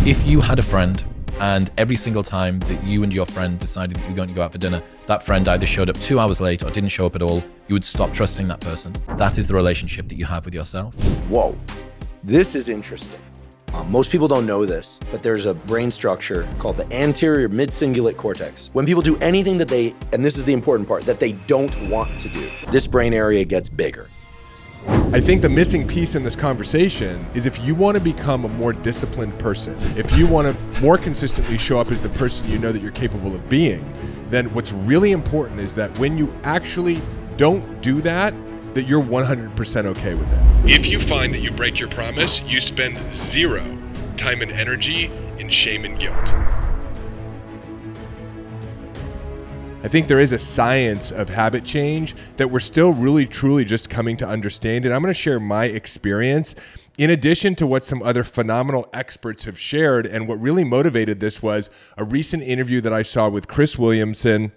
If you had a friend and every single time that you and your friend decided that you were going to go out for dinner, that friend either showed up 2 hours late or didn't show up at all, you would stop trusting that person. That is the relationship that you have with yourself. Whoa, this is interesting. Most people don't know this, but there's a brain structure called the anterior mid-cingulate cortex. When people do anything that they, and this is the important part, that they don't want to do, this brain area gets bigger. I think the missing piece in this conversation is if you want to become a more disciplined person, if you want to more consistently show up as the person you know that you're capable of being, then what's really important is that when you actually don't do that, that you're 100% okay with it. If you find that you break your promise, you spend 0 time and energy in shame and guilt. I think there is a science of habit change that we're still really, truly just coming to understand. And I'm going to share my experience in addition to what some other phenomenal experts have shared. And what really motivated this was a recent interview that I saw with Chris Williamson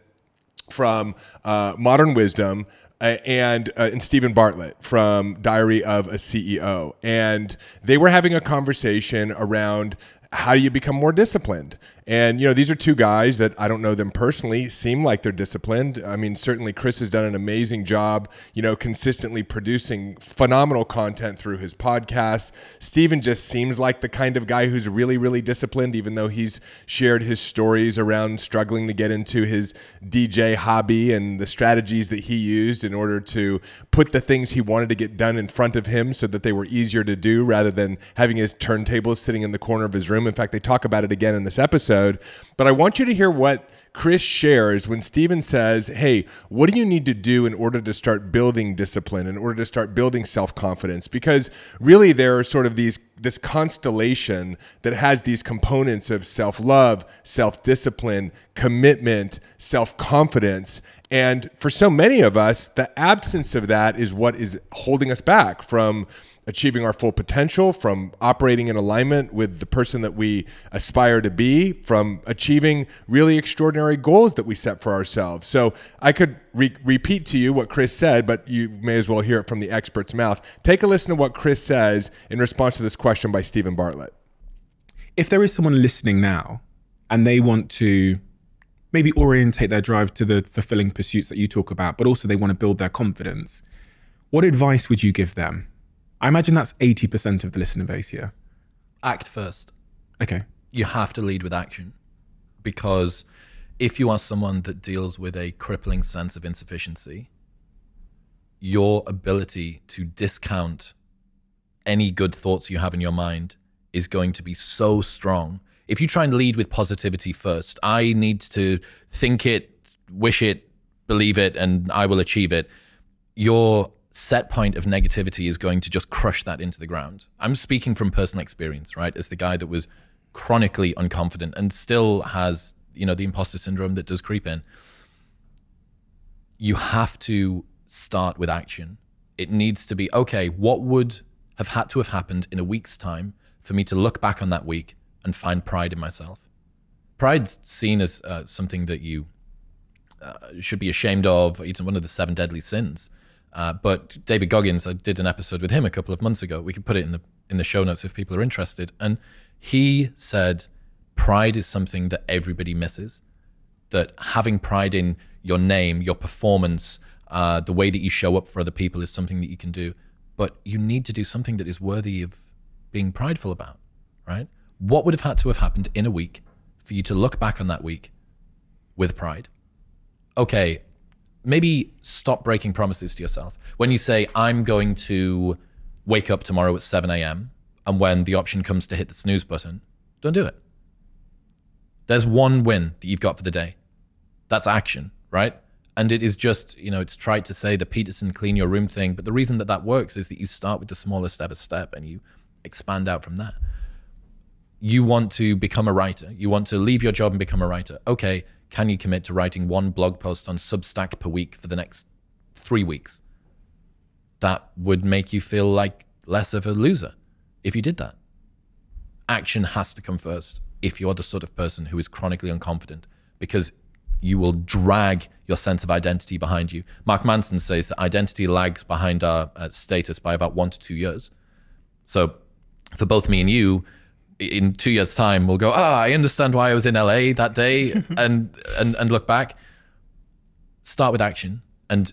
from Modern Wisdom and Stephen Bartlett from Diary of a CEO. And they were having a conversation around how do you become more disciplined? And, you know, these are two guys that I don't know them personally, seem like they're disciplined. I mean, certainly Chris has done an amazing job, you know, consistently producing phenomenal content through his podcast. Stephen just seems like the kind of guy who's really, really disciplined, even though he's shared his stories around struggling to get into his DJ hobby and the strategies that he used in order to put the things he wanted to get done in front of him so that they were easier to do rather than having his turntables sitting in the corner of his room. In fact, they talk about it again in this episode. But I want you to hear what Chris shares when Stephen says, hey, what do you need to do in order to start building discipline, in order to start building self-confidence? Because really there are sort of this constellation that has these components of self-love, self-discipline, commitment, self-confidence. And for so many of us, the absence of that is what is holding us back from achieving our full potential, from operating in alignment with the person that we aspire to be, from achieving really extraordinary goals that we set for ourselves. So I could repeat to you what Chris said, but you may as well hear it from the expert's mouth. Take a listen to what Chris says in response to this question by Stephen Bartlett. If there is someone listening now and they want to maybe orientate their drive to the fulfilling pursuits that you talk about, but also they want to build their confidence, what advice would you give them? I imagine that's 80% of the listener base here. Act first. Okay. You have to lead with action, because if you are someone that deals with a crippling sense of insufficiency, your ability to discount any good thoughts you have in your mind is going to be so strong. If you try and lead with positivity first, I need to think it, wish it, believe it, and I will achieve it, your set point of negativity is going to just crush that into the ground. I'm speaking from personal experience, right? As the guy that was chronically unconfident and still has, you know, the imposter syndrome that does creep in. You have to start with action. It needs to be, okay, what would have had to have happened in a week's time for me to look back on that week and find pride in myself? Pride's seen as something that you should be ashamed of. It's one of the 7 deadly sins. But David Goggins, I did an episode with him a couple of months ago. We could put it in the show notes if people are interested. And he said pride is something that everybody misses. That having pride in your name, your performance, the way that you show up for other people is something that you can do. But you need to do something that is worthy of being prideful about, right? What would have had to have happened in a week for you to look back on that week with pride? Okay, maybe stop breaking promises to yourself. When you say, I'm going to wake up tomorrow at 7 a.m. and when the option comes to hit the snooze button, don't do it. There's one win that you've got for the day. That's action, right? And it is just, you know, it's tried to say the Peterson clean your room thing, but the reason that that works is that you start with the smallest ever step and you expand out from that. You want to become a writer. You want to leave your job and become a writer. Okay, can you commit to writing 1 blog post on Substack per week for the next 3 weeks? That would make you feel like less of a loser if you did that. Action has to come first if you're the sort of person who is chronically unconfident, because you will drag your sense of identity behind you. Mark Manson says that identity lags behind our status by about 1 to 2 years. So for both me and you, in 2 years' time, we'll go, I understand why I was in LA that day, and look back. Start with action and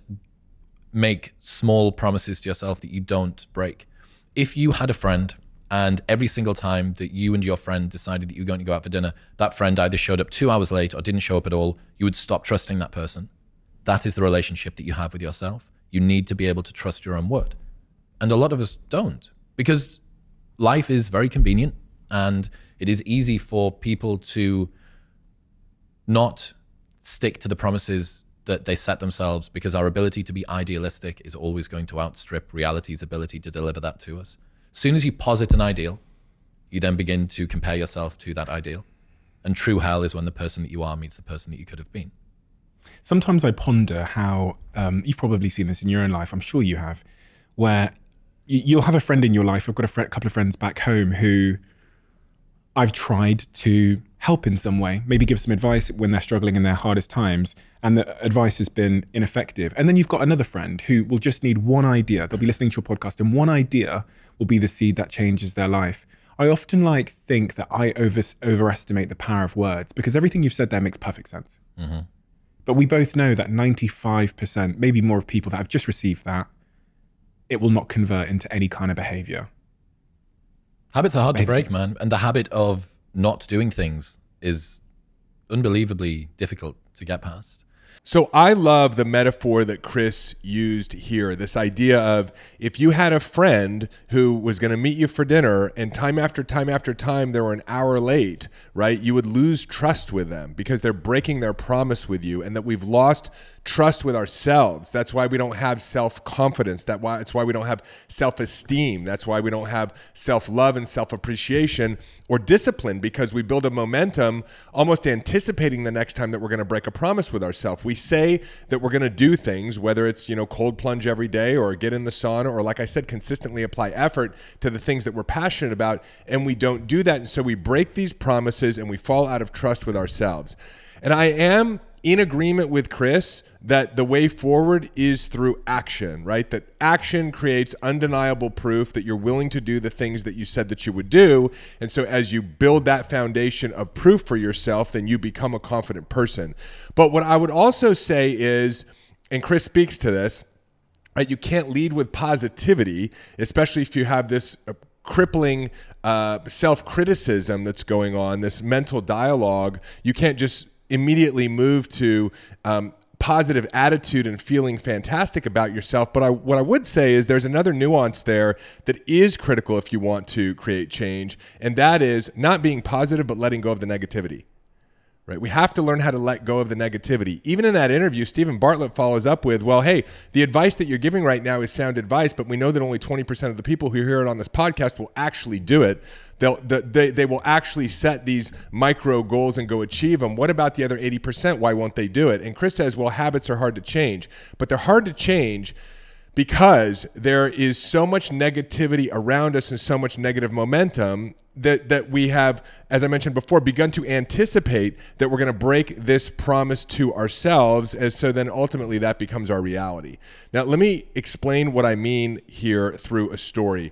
make small promises to yourself that you don't break. If you had a friend and every single time that you and your friend decided that you were going to go out for dinner, that friend either showed up 2 hours late or didn't show up at all, you would stop trusting that person. That is the relationship that you have with yourself. You need to be able to trust your own word. And a lot of us don't, because life is very convenient and it is easy for people to not stick to the promises that they set themselves, because our ability to be idealistic is always going to outstrip reality's ability to deliver that to us. As soon as you posit an ideal, you then begin to compare yourself to that ideal. And true hell is when the person that you are meets the person that you could have been. Sometimes I ponder how, you've probably seen this in your own life, I'm sure you have, where you'll have a friend in your life. I've got a couple of friends back home who I've tried to help in some way, maybe give some advice when they're struggling in their hardest times, and the advice has been ineffective. And then you've got another friend who will just need one idea. They'll be listening to your podcast and one idea will be the seed that changes their life. I often think that I overestimate the power of words, because everything you've said there makes perfect sense. Mm-hmm. But we both know that 95%, maybe more, of people that have just received that, it will not convert into any kind of behavior. Habits are hard to break, man. And the habit of not doing things is unbelievably difficult to get past. So I love the metaphor that Chris used here, this idea of if you had a friend who was going to meet you for dinner and time after time after time they were an hour late, right? You would lose trust with them because they're breaking their promise with you, and that we've lost trust with ourselves. That's why we don't have self-confidence. That's why we don't have self-esteem. That's why we don't have self-love and self-appreciation or discipline, because we build a momentum almost anticipating the next time that we're going to break a promise with ourselves. We say that we're going to do things, whether it's, cold plunge every day or get in the sauna, or like I said, consistently apply effort to the things that we're passionate about, and we don't do that. And so we break these promises and we fall out of trust with ourselves. And I am in agreement with Chris that the way forward is through action, right? That action creates undeniable proof that you're willing to do the things that you said that you would do. And so as you build that foundation of proof for yourself, then you become a confident person. But what I would also say is, and Chris speaks to this, right? You can't lead with positivity, especially if you have this crippling self-criticism that's going on, this mental dialogue. You can't just immediately move to positive attitude and feeling fantastic about yourself. But what I would say is there's another nuance there that is critical if you want to create change, and that is not being positive but letting go of the negativity. Right? We have to learn how to let go of the negativity. Even in that interview, Stephen Bartlett follows up with, well, hey, the advice that you're giving right now is sound advice, but we know that only 20% of the people who hear it on this podcast will actually do it. They will actually set these micro goals and go achieve them. What about the other 80%? Why won't they do it? And Chris says, well, habits are hard to change, but they're hard to change because there is so much negativity around us and so much negative momentum that we have, as I mentioned before, begun to anticipate that we're going to break this promise to ourselves. And so then ultimately that becomes our reality. Now, let me explain what I mean here through a story.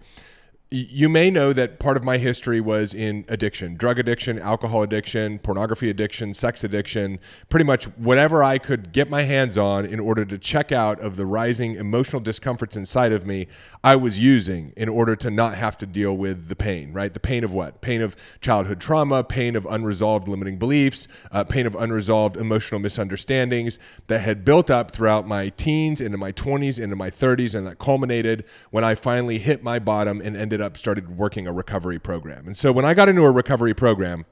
You may know that part of my history was in addiction, drug addiction, alcohol addiction, pornography addiction, sex addiction, pretty much whatever I could get my hands on in order to check out of the rising emotional discomforts inside of me, I was using in order to not have to deal with the pain, right? The pain of what? Pain of childhood trauma, pain of unresolved limiting beliefs, pain of unresolved emotional misunderstandings that had built up throughout my teens, into my 20s, into my 30s, and that culminated when I finally hit my bottom and started working a recovery program. And so when I got into a recovery program,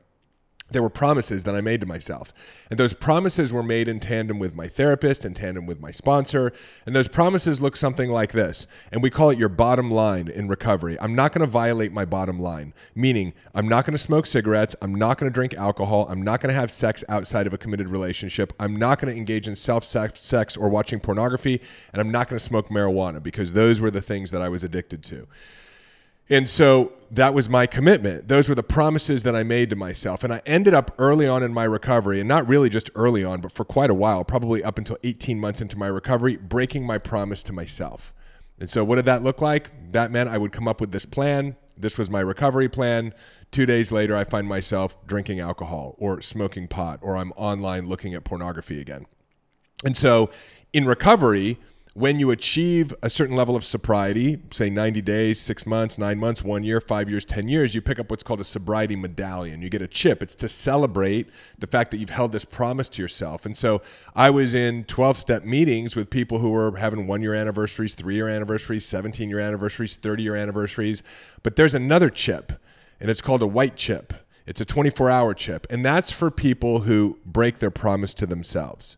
there were promises that I made to myself. And those promises were made in tandem with my therapist, in tandem with my sponsor. And those promises look something like this. And we call it your bottom line in recovery. I'm not going to violate my bottom line, meaning I'm not going to smoke cigarettes. I'm not going to drink alcohol. I'm not going to have sex outside of a committed relationship. I'm not going to engage in self-sex or watching pornography. And I'm not going to smoke marijuana, because those were the things that I was addicted to. And so that was my commitment. Those were the promises that I made to myself. And I ended up early on in my recovery, and not really just early on, but for quite a while, probably up until 18 months into my recovery, breaking my promise to myself. And so what did that look like? That meant I would come up with this plan. This was my recovery plan. 2 days later, I find myself drinking alcohol or smoking pot, or I'm online looking at pornography again. And so in recovery, when you achieve a certain level of sobriety, say 90 days, 6 months, 9 months, 1 year, 5 years, 10 years, you pick up what's called a sobriety medallion. You get a chip. It's to celebrate the fact that you've held this promise to yourself. And so I was in 12-step meetings with people who were having 1-year anniversaries, 3-year anniversaries, 17-year anniversaries, 30-year anniversaries. But there's another chip, and it's called a white chip. It's a 24-hour chip. And that's for people who break their promise to themselves.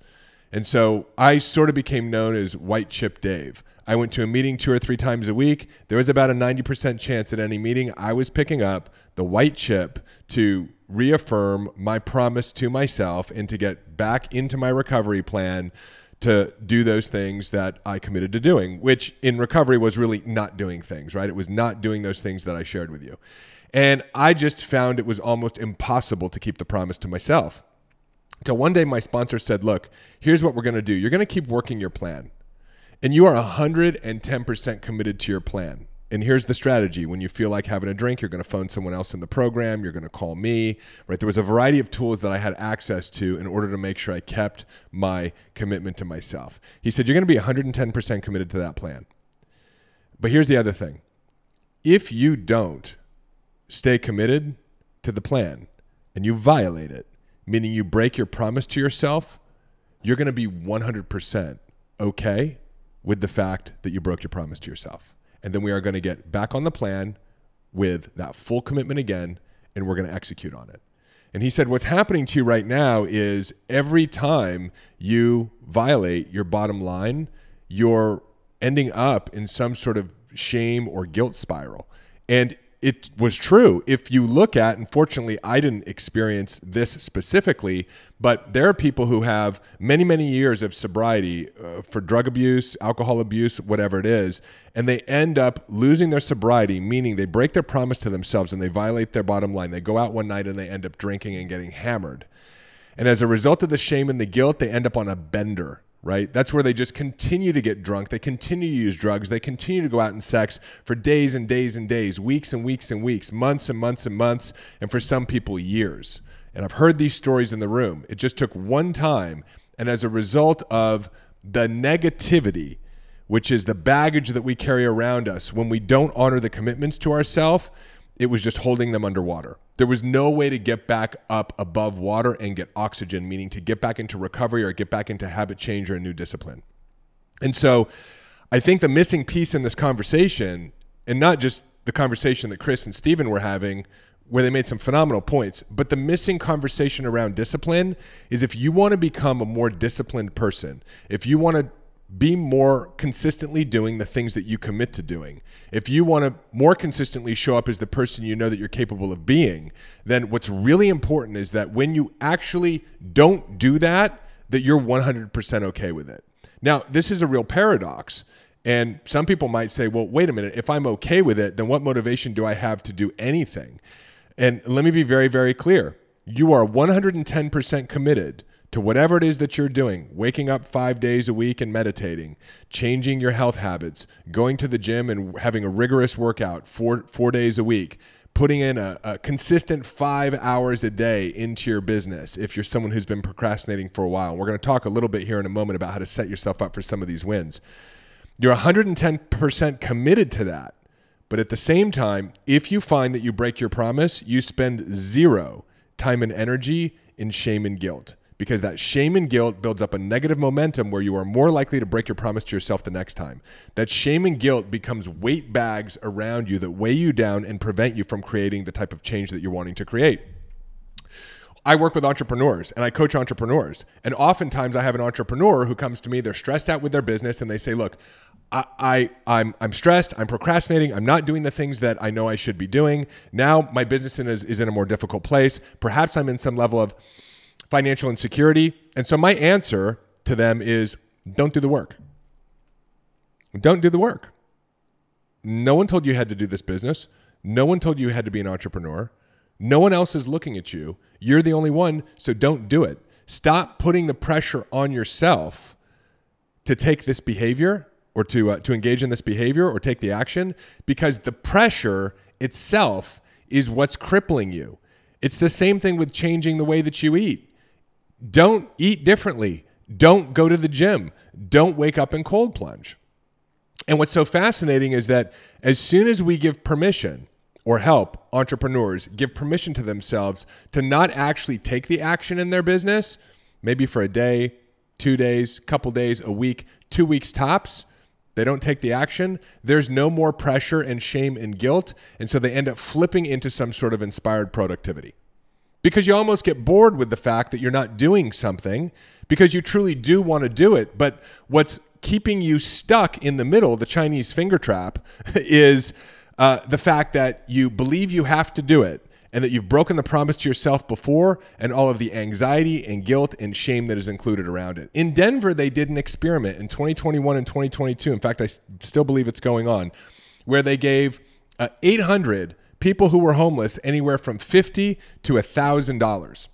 And so I sort of became known as White Chip Dave. I went to a meeting 2 or 3 times a week. There was about a 90% chance at any meeting I was picking up the white chip to reaffirm my promise to myself and to get back into my recovery plan to do those things that I committed to doing, which in recovery was really not doing things, right? It was not doing those things that I shared with you. And I just found it was almost impossible to keep the promise to myself. So one day my sponsor said, look, here's what we're going to do. You're going to keep working your plan. And you are 110% committed to your plan. And here's the strategy. When you feel like having a drink, you're going to phone someone else in the program. You're going to call me, right? There was a variety of tools that I had access to in order to make sure I kept my commitment to myself. He said, you're going to be 110% committed to that plan. But here's the other thing. If you don't stay committed to the plan and you violate it, meaning you break your promise to yourself, you're going to be 100% okay with the fact that you broke your promise to yourself. And then we are going to get back on the plan with that full commitment again, and we're going to execute on it. And he said, what's happening to you right now is every time you violate your bottom line, you're ending up in some sort of shame or guilt spiral. And it was true. If you look at, unfortunately, I didn't experience this specifically, but there are people who have many, many years of sobriety for drug abuse, alcohol abuse, whatever it is, and they end up losing their sobriety, meaning they break their promise to themselves and they violate their bottom line. They go out one night and they end up drinking and getting hammered. And as a result of the shame and the guilt, they end up on a bender. Right? That's where they just continue to get drunk. They continue to use drugs. They continue to go out and sex for days and days and days, weeks and weeks and weeks, months and months and months, and for some people, years. And I've heard these stories in the room. It just took one time. And as a result of the negativity, which is the baggage that we carry around us when we don't honor the commitments to ourselves, it was just holding them underwater. There was no way to get back up above water and get oxygen, meaning to get back into recovery or get back into habit change or a new discipline. And so I think the missing piece in this conversation, and not just the conversation that Chris and Steven were having, where they made some phenomenal points, but the missing conversation around discipline is if you want to become a more disciplined person, if you want to be more consistently doing the things that you commit to doing, if you want to more consistently show up as the person you know that you're capable of being, then what's really important is that when you actually don't do that, that you're 100% okay with it. Now, this is a real paradox. And some people might say, well, wait a minute, if I'm okay with it, then what motivation do I have to do anything? And let me be very, very clear. You are 110% committed to whatever it is that you're doing, waking up 5 days a week and meditating, changing your health habits, going to the gym and having a rigorous workout 4 days a week, putting in a consistent 5 hours a day into your business if you're someone who's been procrastinating for a while. And we're going to talk a little bit here in a moment about how to set yourself up for some of these wins. You're 110% committed to that. But at the same time, if you find that you break your promise, you spend 0 time and energy in shame and guilt. Because that shame and guilt builds up a negative momentum where you are more likely to break your promise to yourself the next time. That shame and guilt becomes weight bags around you that weigh you down and prevent you from creating the type of change that you're wanting to create. I work with entrepreneurs and I coach entrepreneurs. And oftentimes I have an entrepreneur who comes to me, they're stressed out with their business and they say, look, I'm stressed, I'm procrastinating, I'm not doing the things that I know I should be doing. Now my business is in a more difficult place. Perhaps I'm in some level of financial insecurity. And so my answer to them is don't do the work. Don't do the work. No one told you had to do this business. No one told you you had to be an entrepreneur. No one else is looking at you. You're the only one, so don't do it. Stop putting the pressure on yourself to take this behavior or to engage in this behavior or take the action, because the pressure itself is what's crippling you. It's the same thing with changing the way that you eat. Don't eat differently. Don't go to the gym. Don't wake up and cold plunge. And what's so fascinating is that as soon as we give permission or help entrepreneurs give permission to themselves to not actually take the action in their business, maybe for a day, 2 days, couple days, a week, 2 weeks tops, they don't take the action, there's no more pressure and shame and guilt. And so they end up flipping into some sort of inspired productivity. Because you almost get bored with the fact that you're not doing something because you truly do want to do it. But what's keeping you stuck in the middle, the Chinese finger trap, is the fact that you believe you have to do it and that you've broken the promise to yourself before, and all of the anxiety and guilt and shame that is included around it. In Denver, they did an experiment in 2021 and 2022. In fact, I still believe it's going on, where they gave 800 people who were homeless anywhere from $50 to $1,000.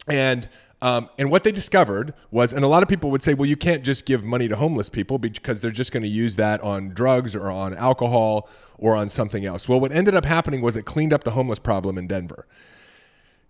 And what they discovered was, and a lot of people would say, well, you can't just give money to homeless people because they're just going to use that on drugs or on alcohol or on something else. Well, what ended up happening was it cleaned up the homeless problem in Denver.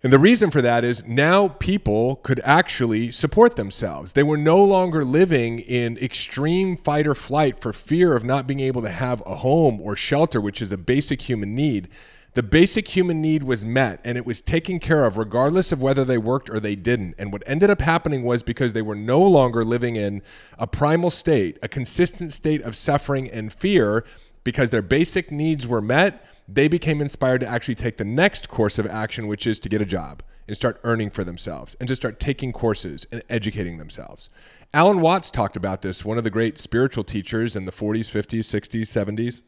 And the reason for that is now people could actually support themselves. They were no longer living in extreme fight or flight for fear of not being able to have a home or shelter, which is a basic human need. The basic human need was met, and it was taken care of regardless of whether they worked or they didn't. And what ended up happening was, because they were no longer living in a primal state, a consistent state of suffering and fear, because their basic needs were met, they became inspired to actually take the next course of action, which is to get a job and start earning for themselves and to start taking courses and educating themselves. Alan Watts talked about this, one of the great spiritual teachers in the 40s, 50s, 60s, 70s.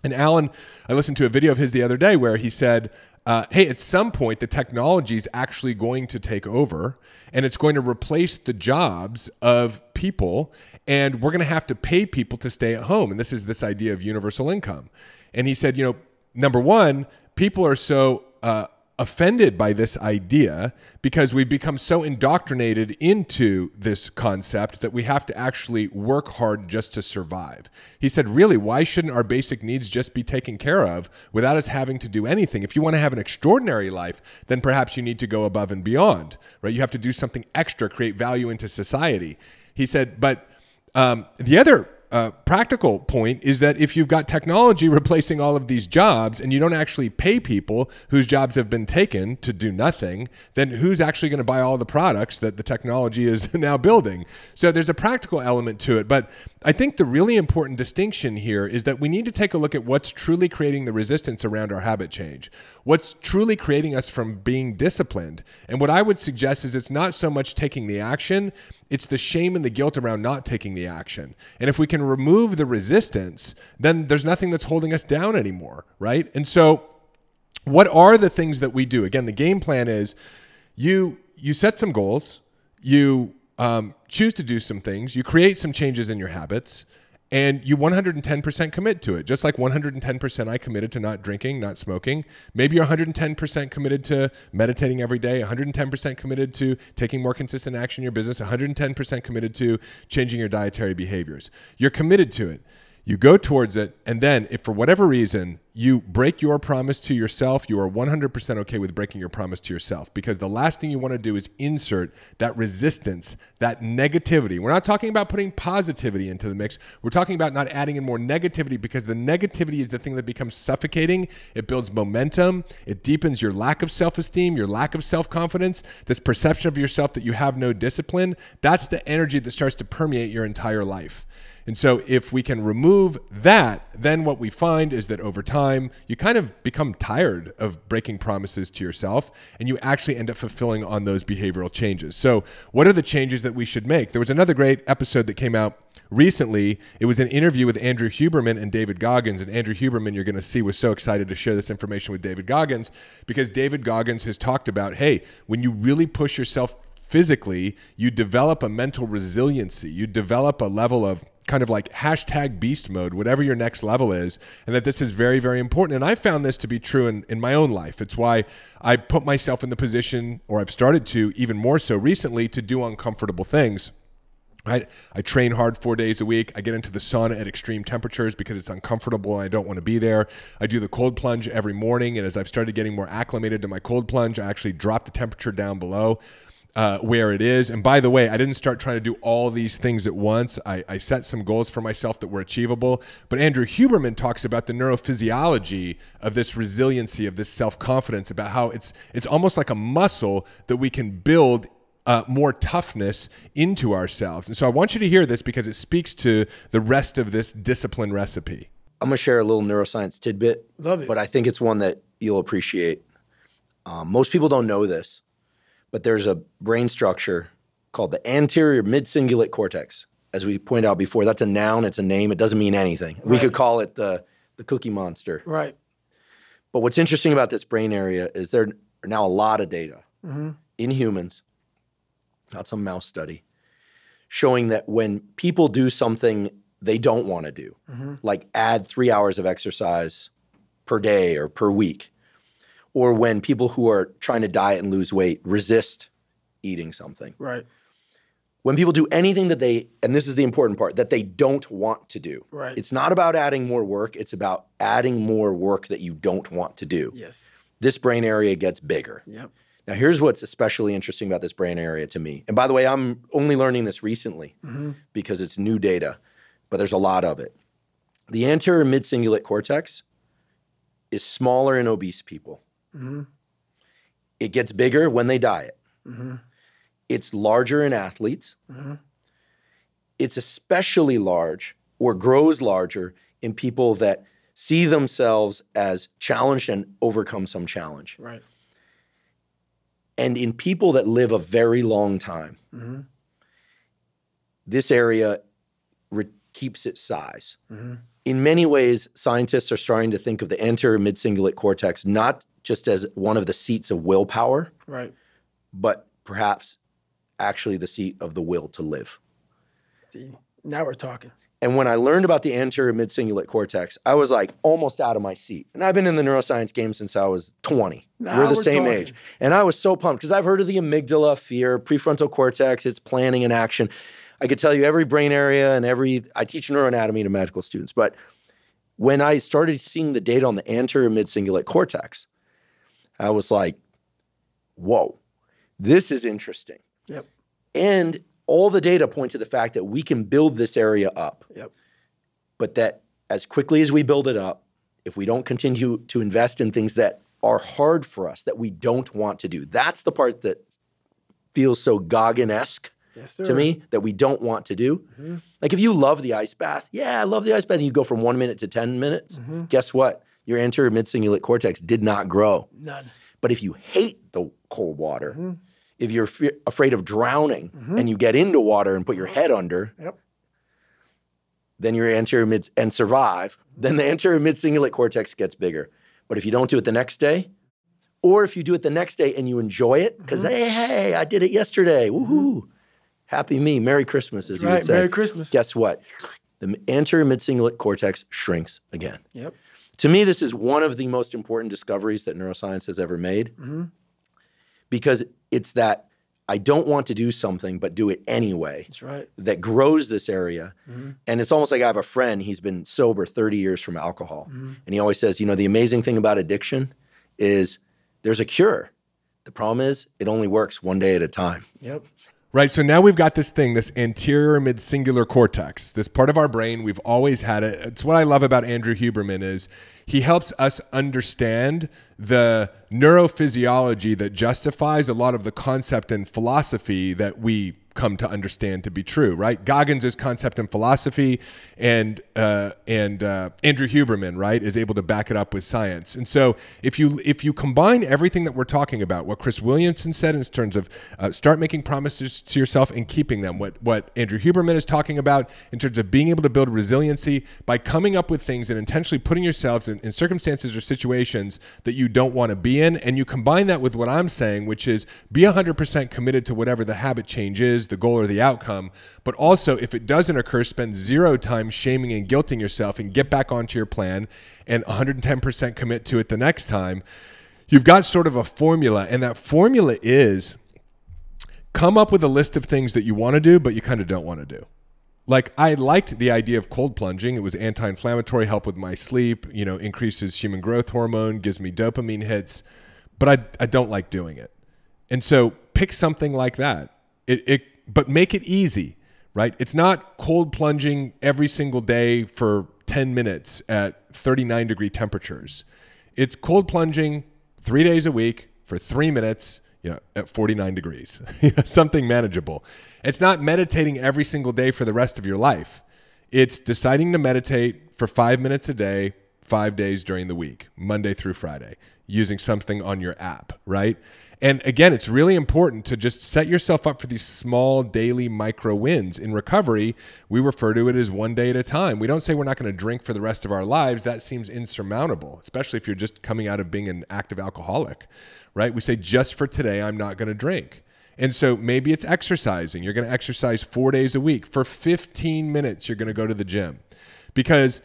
And Alan, I listened to a video of his the other day where he said, hey, at some point, the technology is actually going to take over and it's going to replace the jobs of people, and we're going to have to pay people to stay at home. And this is this idea of universal income. And he said, number one, people are so offended by this idea because we've become so indoctrinated into this concept that we have to actually work hard just to survive. He said, really, why shouldn't our basic needs just be taken care of without us having to do anything? If you want to have an extraordinary life, then perhaps you need to go above and beyond, right? You have to do something extra, create value into society. He said, but the other practical point is that if you've got technology replacing all of these jobs and you don't actually pay people whose jobs have been taken to do nothing, then who's actually going to buy all the products that the technology is now building? So there's a practical element to it. But I think the really important distinction here is that we need to take a look at what's truly creating the resistance around our habit change. What's truly creating us from being disciplined. And what I would suggest is it's not so much taking the action, it's the shame and the guilt around not taking the action. And if we can remove the resistance, then there's nothing that's holding us down anymore, right? And so what are the things that we do? Again, the game plan is you set some goals, you choose to do some things, you create some changes in your habits, and you 110% commit to it. Just like 110% I committed to not drinking, not smoking. Maybe you're 110% committed to meditating every day, 110% committed to taking more consistent action in your business, 110% committed to changing your dietary behaviors. You're committed to it. You go towards it, and then if for whatever reason you break your promise to yourself, you are 100% okay with breaking your promise to yourself, because the last thing you want to do is insert that resistance, that negativity. We're not talking about putting positivity into the mix. We're talking about not adding in more negativity, because the negativity is the thing that becomes suffocating. It builds momentum. It deepens your lack of self-esteem, your lack of self-confidence, this perception of yourself that you have no discipline. That's the energy that starts to permeate your entire life. And so if we can remove that, then what we find is that over time, you kind of become tired of breaking promises to yourself, and you actually end up fulfilling on those behavioral changes. So what are the changes that we should make? There was another great episode that came out recently. It was an interview with Andrew Huberman and David Goggins. And Andrew Huberman, you're going to see, was so excited to share this information with David Goggins, because David Goggins has talked about, hey, when you really push yourself physically, you develop a mental resiliency. You develop a level of kind of like hashtag beast mode, whatever your next level is, and that this is very, very important. And I found this to be true in my own life. It's why I put myself in the position, or I've started to even more so recently, to do uncomfortable things. Right? I train hard 4 days a week. I get into the sauna at extreme temperatures because it's uncomfortable and I don't want to be there. I do the cold plunge every morning. And as I've started getting more acclimated to my cold plunge, I actually drop the temperature down below where it is. And by the way, I didn't start trying to do all these things at once. I set some goals for myself that were achievable. But Andrew Huberman talks about the neurophysiology of this resiliency, of this self-confidence, about how it's almost like a muscle that we can build more toughness into ourselves. And so I want you to hear this because it speaks to the rest of this discipline recipe. I'm going to share a little neuroscience tidbit. Love it. But I think it's one that you'll appreciate. Most people don't know this, but there's a brain structure called the anterior mid-cingulate cortex. As we pointed out before, that's a noun, it's a name, it doesn't mean anything. We could call it the cookie monster. Right. But what's interesting about this brain area is there are now a lot of data in humans, not some mouse study, showing that when people do something they don't want to do, like add 3 hours of exercise per day or per week, or when people who are trying to diet and lose weight resist eating something. Right. When people do anything that they, and this is the important part, that they don't want to do. Right. It's not about adding more work, it's about adding more work that you don't want to do. Yes. This brain area gets bigger. Yep. Now, here's what's especially interesting about this brain area to me. And by the way, I'm only learning this recently because it's new data, but there's a lot of it. The anterior mid-cingulate cortex is smaller in obese people. It gets bigger when they diet. It's larger in athletes. It's especially large or grows larger in people that see themselves as challenged and overcome some challenge. Right. And in people that live a very long time, this area keeps its size. In many ways, scientists are starting to think of the anterior mid-cingulate cortex not just as one of the seats of willpower, Right. but perhaps actually the seat of the will to live. See, now we're talking. And when I learned about the anterior mid-cingulate cortex, I was like almost out of my seat. And I've been in the neuroscience game since I was 20. Now We're the we're same talking. age. And I was so pumped because I've heard of the amygdala, fear, prefrontal cortex, it's planning and action. I could tell you every brain area and I teach neuroanatomy to medical students. But when I started seeing the data on the anterior mid-cingulate cortex, I was like, whoa, this is interesting. Yep. And all the data point to the fact that we can build this area up. Yep. But that as quickly as we build it up, if we don't continue to invest in things that are hard for us, that we don't want to do, that's the part that feels so Goggin-esque Yes, sir. to me, that we don't want to do. Like if you love the ice bath, yeah, I love the ice bath, and you go from 1 minute to 10 minutes, guess what? Your anterior mid-cingulate cortex did not grow. None. But if you hate the cold water, if you're afraid of drowning and you get into water and put your head under, Yep. then your anterior mid and survive, then the anterior mid-cingulate cortex gets bigger. But if you don't do it the next day, or if you do it the next day and you enjoy it, because hey, I did it yesterday, woohoo, happy me, Merry Christmas, as you would Right. say. Merry Christmas. Guess what? The anterior mid-cingulate cortex shrinks again. Yep. To me, this is one of the most important discoveries that neuroscience has ever made, because it's that I don't want to do something, but do it anyway, That's right. that grows this area. And it's almost like I have a friend, he's been sober 30 years from alcohol. And he always says, you know, the amazing thing about addiction is there's a cure. The problem is it only works one day at a time. Yep. Right. So now we've got this thing, this anterior mid-singular cortex, this part of our brain. We've always had it. It's what I love about Andrew Huberman is he helps us understand the neurophysiology that justifies a lot of the concept and philosophy that we come to understand to be true, right? Goggins is concept and philosophy, and Andrew Huberman, right, is able to back it up with science. And so if you combine everything that we're talking about, what Chris Williamson said in terms of start making promises to yourself and keeping them, what Andrew Huberman is talking about in terms of being able to build resiliency by coming up with things and intentionally putting yourselves in circumstances or situations that you don't want to be in, and you combine that with what I'm saying, which is be 100% committed to whatever the habit change is, the goal or the outcome, but also if it doesn't occur, spend 0 time shaming and guilting yourself and get back onto your plan and 110% commit to it the next time. You've got sort of a formula, and that formula is come up with a list of things that you want to do, but you kind of don't want to do. Like, I liked the idea of cold plunging. It was anti-inflammatory, help with my sleep, increases human growth hormone, gives me dopamine hits, but I don't like doing it. And so pick something like that. But make it easy, right? It's not cold plunging every single day for 10 minutes at 39-degree temperatures. It's cold plunging 3 days a week for 3 minutes, at 49 degrees, something manageable. It's not meditating every single day for the rest of your life. It's deciding to meditate for 5 minutes a day, 5 days during the week, Monday through Friday, using something on your app, right? And again, it's really important to just set yourself up for these small daily micro wins. In recovery, we refer to it as one day at a time. We don't say we're not going to drink for the rest of our lives. That seems insurmountable, especially if you're just coming out of being an active alcoholic, right? We say, just for today, I'm not going to drink. And so maybe it's exercising. You're going to exercise 4 days a week. For 15 minutes, you're going to go to the gym, because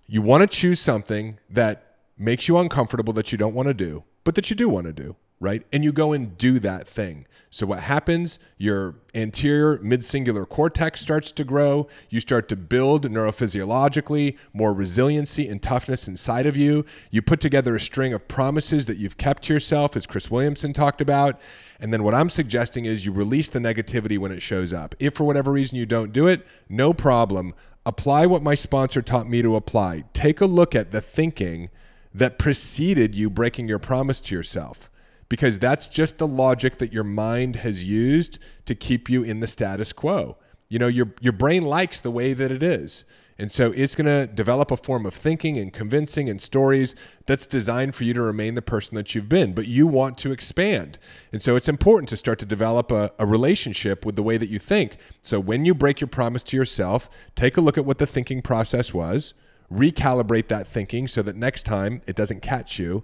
you want to choose something that makes you uncomfortable, that you don't want to do, but that you do want to do, right? And you go and do that thing. So what happens? Your anterior mid-cingular cortex starts to grow. You start to build neurophysiologically more resiliency and toughness inside of you. You put together a string of promises that you've kept to yourself, as Chris Williamson talked about. And then what I'm suggesting is you release the negativity when it shows up. If for whatever reason you don't do it, no problem. Apply what my sponsor taught me to apply. Take a look at the thinking that preceded you breaking your promise to yourself, because that's just the logic that your mind has used to keep you in the status quo. Your brain likes the way that it is. And so it's going to develop a form of thinking and convincing and stories that's designed for you to remain the person that you've been, but you want to expand. And so it's important to start to develop a relationship with the way that you think. So when you break your promise to yourself, take a look at what the thinking process was, recalibrate that thinking so that next time it doesn't catch you,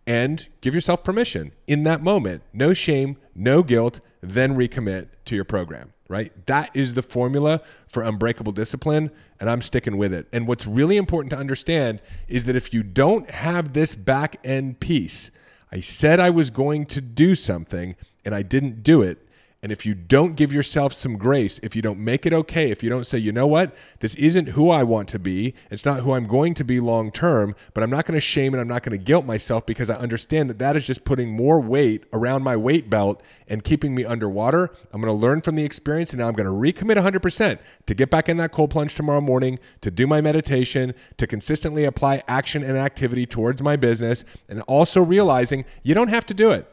and give yourself permission in that moment. No shame, no guilt, then recommit to your program, right? That is the formula for unbreakable discipline, and I'm sticking with it. And what's really important to understand is that if you don't have this back end piece, I said I was going to do something and I didn't do it. And if you don't give yourself some grace, if you don't make it okay, if you don't say, you know what, this isn't who I want to be, it's not who I'm going to be long term, but I'm not going to shame and I'm not going to guilt myself, because I understand that that is just putting more weight around my weight belt and keeping me underwater. I'm going to learn from the experience, and now I'm going to recommit 100% to get back in that cold plunge tomorrow morning, to do my meditation, to consistently apply action and activity towards my business, and also realizing you don't have to do it.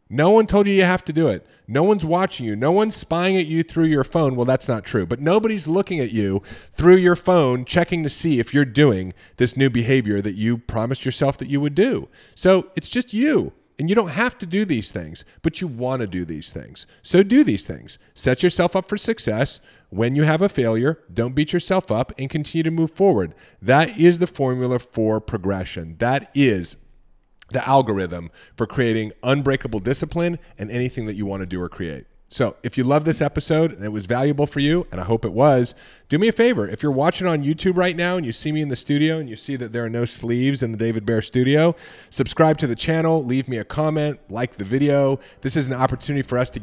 No one told you have to do it. No one's watching you. No one's spying at you through your phone. Well, that's not true. But nobody's looking at you through your phone, checking to see if you're doing this new behavior that you promised yourself that you would do. So it's just you. And you don't have to do these things, but you want to do these things. So do these things. Set yourself up for success. When you have a failure, don't beat yourself up and continue to move forward. That is the formula for progression. That is the algorithm for creating unbreakable discipline and anything that you want to do or create. So if you love this episode and it was valuable for you, and I hope it was, do me a favor. If you're watching on YouTube right now and you see me in the studio and you see that there are no sleeves in the David Bear studio, subscribe to the channel, leave me a comment, like the video. This is an opportunity for us to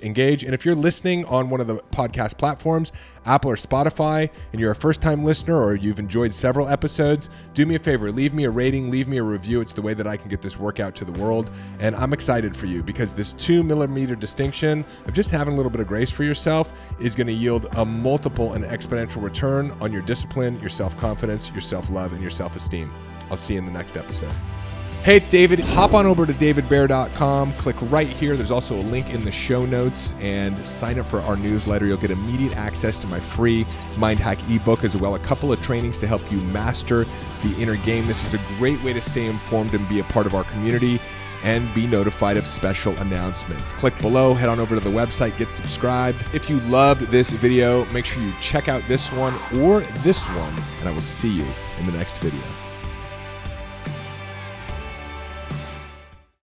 engage. And if you're listening on one of the podcast platforms, Apple or Spotify, and you're a first-time listener or you've enjoyed several episodes, do me a favor, leave me a rating, leave me a review. It's the way that I can get this work out to the world. And I'm excited for you, because this 2 millimeter distinction of just having a little bit of grace for yourself is going to yield a multiple and exponential return on your discipline, your self-confidence, your self-love, and your self-esteem. I'll see you in the next episode. Hey, it's David. Hop on over to davidbear.com. Click right here. There's also a link in the show notes, and sign up for our newsletter. You'll get immediate access to my free Mind Hack ebook, as well as a couple of trainings to help you master the inner game. This is a great way to stay informed and be a part of our community and be notified of special announcements. Click below, head on over to the website, get subscribed. If you loved this video, make sure you check out this one or this one, and I will see you in the next video.